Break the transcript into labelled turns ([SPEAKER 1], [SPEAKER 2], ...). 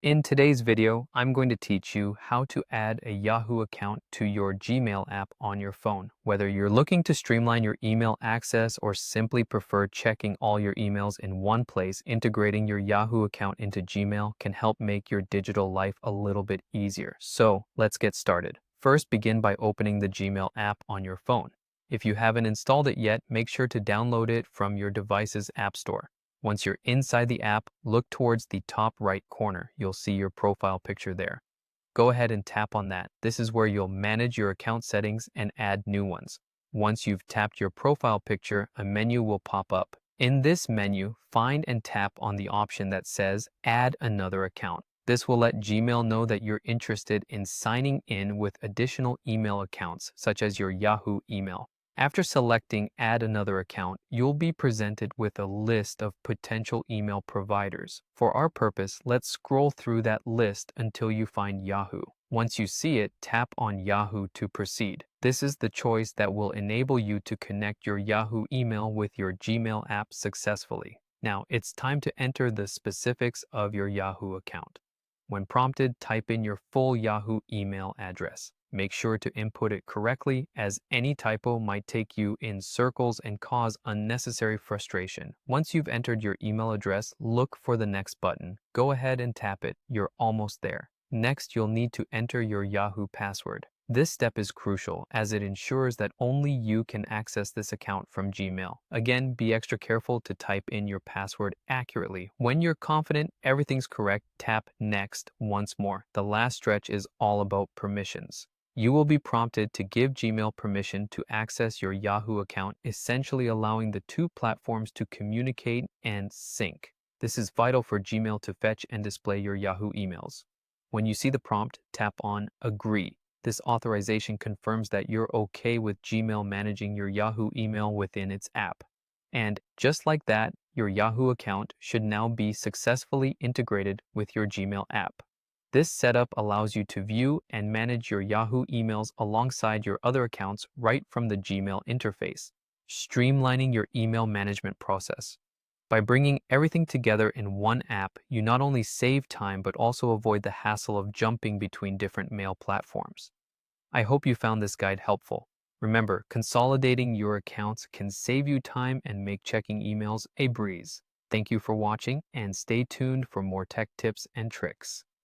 [SPEAKER 1] In today's video, I'm going to teach you how to add a Yahoo account to your Gmail app on your phone. Whether you're looking to streamline your email access or simply prefer checking all your emails in one place, integrating your Yahoo account into Gmail can help make your digital life a little bit easier. So let's get started. First, begin by opening the Gmail app on your phone. If you haven't installed it yet, make sure to download it from your device's app store. Once you're inside the app, look towards the top right corner. You'll see your profile picture there. Go ahead and tap on that. This is where you'll manage your account settings and add new ones. Once you've tapped your profile picture, a menu will pop up. In this menu, find and tap on the option that says Add another account. This will let Gmail know that you're interested in signing in with additional email accounts, such as your Yahoo email. After selecting Add another account, you'll be presented with a list of potential email providers. For our purpose, let's scroll through that list until you find Yahoo. Once you see it, tap on Yahoo to proceed. This is the choice that will enable you to connect your Yahoo email with your Gmail app successfully. Now, it's time to enter the specifics of your Yahoo account. When prompted, type in your full Yahoo email address. Make sure to input it correctly, as any typo might take you in circles and cause unnecessary frustration. Once you've entered your email address, look for the next button. Go ahead and tap it. You're almost there. Next, you'll need to enter your Yahoo password. This step is crucial as it ensures that only you can access this account from Gmail. Again, be extra careful to type in your password accurately. When you're confident everything's correct, tap Next once more. The last stretch is all about permissions. You will be prompted to give Gmail permission to access your Yahoo account, essentially allowing the two platforms to communicate and sync. This is vital for Gmail to fetch and display your Yahoo emails. When you see the prompt, tap on Agree. This authorization confirms that you're okay with Gmail managing your Yahoo email within its app. And just like that, your Yahoo account should now be successfully integrated with your Gmail app. This setup allows you to view and manage your Yahoo emails alongside your other accounts right from the Gmail interface, streamlining your email management process. By bringing everything together in one app, you not only save time but also avoid the hassle of jumping between different mail platforms. I hope you found this guide helpful. Remember, consolidating your accounts can save you time and make checking emails a breeze. Thank you for watching, and stay tuned for more tech tips and tricks.